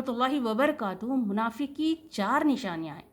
रहमतुल्लाहि व बरकातुहू। मुनाफिक की 4 निशानियाँ हैं।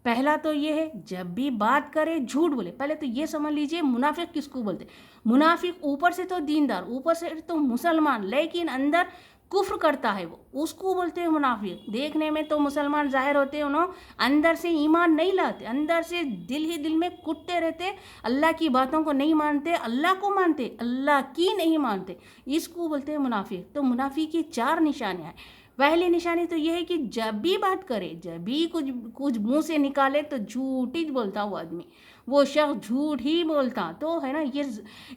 पहला तो ये है, जब भी बात करे झूठ बोले। पहले तो ये समझ लीजिए मुनाफिक किसको बोलते हैं। मुनाफिक ऊपर से तो दीनदार, ऊपर से तो मुसलमान, लेकिन अंदर कुफ्र करता है वो, उसको बोलते हैं मुनाफिक। देखने में तो मुसलमान ज़ाहिर होते हैं, उन्होंने अंदर से ईमान नहीं लाते, अंदर से दिल ही दिल में कुटते रहते, अल्लाह की बातों को नहीं मानते, अल्लाह को मानते, अल्लाह की नहीं मानते, इसको बोलते हैं मुनाफिक। तो मुनाफिक की 4 निशानियाँ हैं। पहली निशानी तो ये है कि जब भी बात करे, जब भी कुछ मुंह से निकाले तो झूठ ही बोलता वो आदमी, वो शख्स झूठ ही बोलता। तो है ना, ये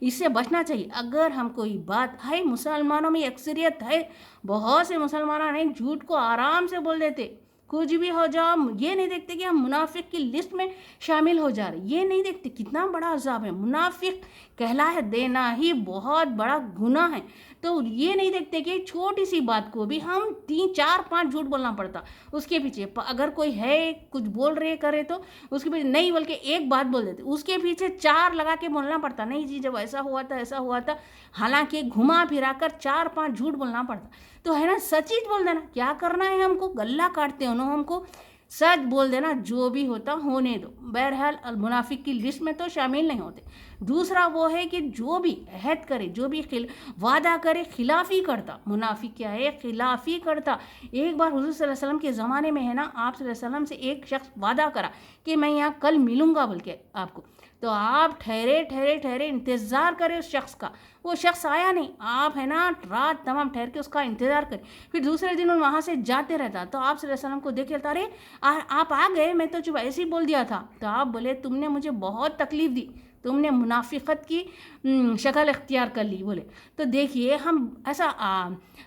इससे बचना चाहिए। अगर हम कोई बात है, मुसलमानों में अक्सरियत है, बहुत से मुसलमान हैं झूठ को आराम से बोल देते, कुछ भी हो जाओ, ये नहीं देखते कि हम मुनाफिक की लिस्ट में शामिल हो जा रहे, ये नहीं देखते कितना बड़ा अजाब है। मुनाफिक कहला देना ही बहुत बड़ा गुनाह है। तो ये नहीं देखते कि छोटी सी बात को भी हम 3 4 5 झूठ बोलना पड़ता उसके पीछे। अगर कोई है कुछ बोल रहे करे तो उसके पीछे नहीं बोल के एक बात बोल देते, उसके पीछे 4 लगा के बोलना पड़ता, नहीं जी जब ऐसा हुआ था ऐसा हुआ था, हालांकि घुमा फिरा कर 4 5 झूठ बोलना पड़ता। तो है ना, सच ही बोल देना, क्या करना है हमको, गला काटते हो ना हमको, सच बोल देना, जो भी होता होने दो। बहरहाल मुनाफिक की लिस्ट में तो शामिल नहीं होते। दूसरा वो है कि जो भी अहद करे, जो भी वादा करे, खिलाफी करता। मुनाफिक क्या है, खिलाफी करता। एक बार हुजूर सल्लल्लाहु अलैहि वसल्लम के ज़माने में है ना, आप सल्लल्लाहु अलैहि वसल्लम से एक शख्स वादा करा कि मैं यहाँ कल मिलूँगा बोल के आपको, तो आप ठहरे ठहरे ठहरे इंतज़ार करें उस शख्स का, वो शख्स आया नहीं, आप है ना रात तमाम ठहर के उसका इंतज़ार करें। फिर दूसरे दिन वहाँ से जाते रहता, तो आप सल्लल्लाहु अलैहि वसल्लम को देखे, अरे आप आ गए, मैं तो चुप ऐसे ही बोल दिया था। तो आप बोले तुमने मुझे बहुत तकलीफ़ दी, तुमने मुनाफिकत की शक्ल इख्तियार कर ली बोले। तो देखिए हम ऐसा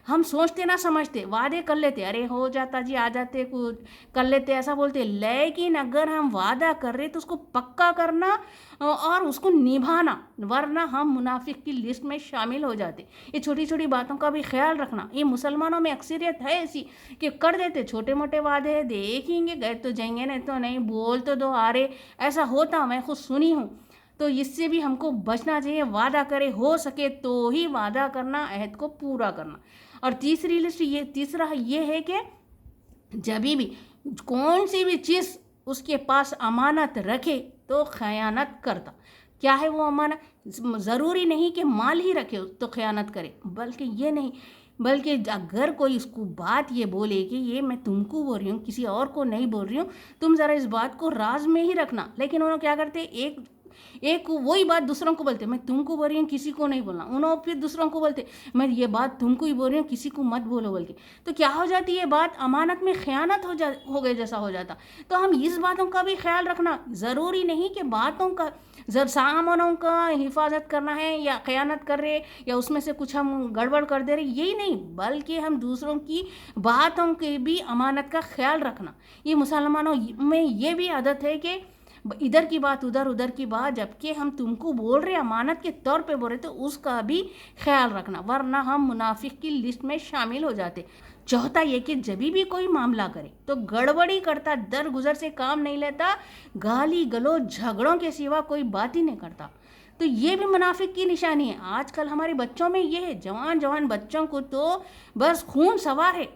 हम सोचते ना समझते, वादे कर लेते, अरे हो जाता जी, आ जाते, कुछ कर लेते, ऐसा बोलते। लेकिन अगर हम वादा कर रहे तो उसको पक्का करना और उसको निभाना, वरना हम मुनाफिक की लिस्ट में शामिल हो जाते। ये छोटी छोटी बातों का भी ख्याल रखना। ये मुसलमानों में अक्सरियत है ऐसी कि कर देते छोटे मोटे वादे, देखेंगे गए तो जाएंगे, नहीं तो नहीं, बोल तो दो, आ रहे, ऐसा होता मैं खुद सुनी हूँ। तो इससे भी हमको बचना चाहिए। वादा करे, हो सके तो ही वादा करना, अहद को पूरा करना। और तीसरा ये है कि जब भी कौन सी भी चीज़ उसके पास अमानत रखे तो खयानत करता। क्या है वो अमानत? ज़रूरी नहीं कि माल ही रखे तो खयानत करे, बल्कि ये नहीं, बल्कि अगर कोई उसको बात ये बोले कि ये मैं तुमको बोल रही हूँ, किसी और को नहीं बोल रही हूँ, तुम ज़रा इस बात को राज में ही रखना। लेकिन उन्होंने क्या करते, एक वही बात दूसरों को बोलते, मैं तुमको बोल रही हूँ किसी को नहीं बोलना, उन्होंने फिर दूसरों को बोलते मैं ये बात तुमको ही बोल रही हूँ, किसी को मत बोलो बोल के। तो क्या हो जाती है बात, अमानत में खयानत हो गए जैसा हो जाता। तो हम इस बातों का भी ख्याल रखना। ज़रूरी नहीं कि बातों का सामानों का हिफाजत करना है या खयानत कर रहे या उसमें से कुछ हम गड़बड़ कर दे रहे, यही नहीं, बल्कि हम दूसरों की बातों के भी अमानत का ख्याल रखना। ये मुसलमानों में ये भी आदत है कि इधर की बात उधर, उधर की बात, जबकि हम तुमको बोल रहे अमानत के तौर पे बोल रहे, तो उसका भी ख्याल रखना, वरना हम मुनाफिक की लिस्ट में शामिल हो जाते। चौथा ये कि जब भी कोई मामला करे तो गड़बड़ी करता, दर गुजर से काम नहीं लेता, गाली गलौज झगड़ों के सिवा कोई बात ही नहीं करता। तो ये भी मुनाफिक की निशानी है। आजकल हमारे बच्चों में ये है, जवान जवान बच्चों को तो बस खून सवार है,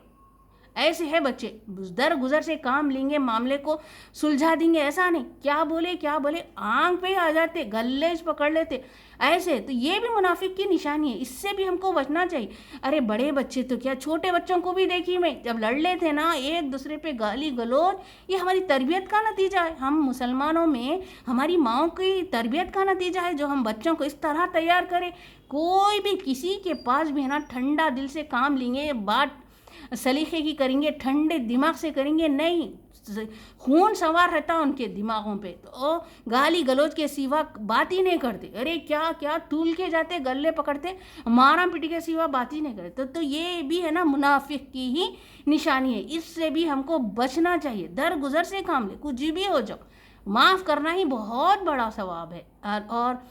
ऐसे है बच्चे, दर गुजर से काम लेंगे, मामले को सुलझा देंगे, ऐसा नहीं, क्या बोले आंख पे आ जाते, गल्लेज पकड़ लेते ऐसे। तो ये भी मुनाफिक की निशानी है, इससे भी हमको बचना चाहिए। अरे बड़े बच्चे तो क्या, छोटे बच्चों को भी देखी मैं, जब लड़ लेते ना एक दूसरे पे गाली गलौज, ये हमारी तरबियत का नतीजा है। हम मुसलमानों में हमारी माओ की तरबियत का नतीजा है, जो हम बच्चों को इस तरह तैयार करें। कोई भी किसी के पास भी है ना ठंडा दिल से काम लेंगे, बात सलीखे की करेंगे, ठंडे दिमाग से करेंगे नहीं, खून सवार रहता उनके दिमागों पे, तो गाली गलौज के सिवा बात ही नहीं करते। अरे क्या क्या तूल के जाते, गले पकड़ते, मारा पीटी के सिवा बात ही नहीं करते। तो ये भी है ना मुनाफिक की ही निशानी है, इससे भी हमको बचना चाहिए। दर गुजर से काम ले, कुछ भी हो जाओ, माफ़ करना ही बहुत बड़ा सवाब है। और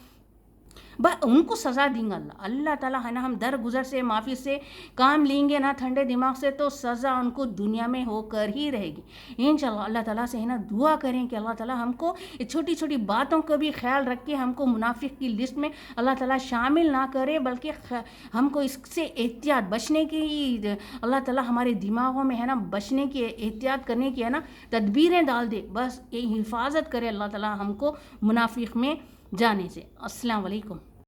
ان کو سزا دیں گا اللہ تعالیٰ ہے نا. ہم درگزر سے معافی سے کام لیں گے نا ٹھنڈے دماغ سے تو سزا ان کو دنیا میں ہو کر ہی رہے گی انشاءاللہ. اللہ تعالیٰ سے ہے نا دعا کریں کہ اللہ تعالیٰ ہم کو چھوٹی چھوٹی باتوں کا بھی خیال رکھ کے ہم کو منافق کی لسٹ میں اللہ تعالیٰ شامل نہ کرے, بلکہ ہم کو اس سے احتیاط بچنے کی اللہ تعالیٰ ہمارے دماغوں میں ہے نا بچنے کی احتیاط کرنے کی ہے نا تدبیریں ڈال دے. بس یہ حفاظت کرے اللہ تعالیٰ ہم کو منافق میں جانے سے. السلام علیکم.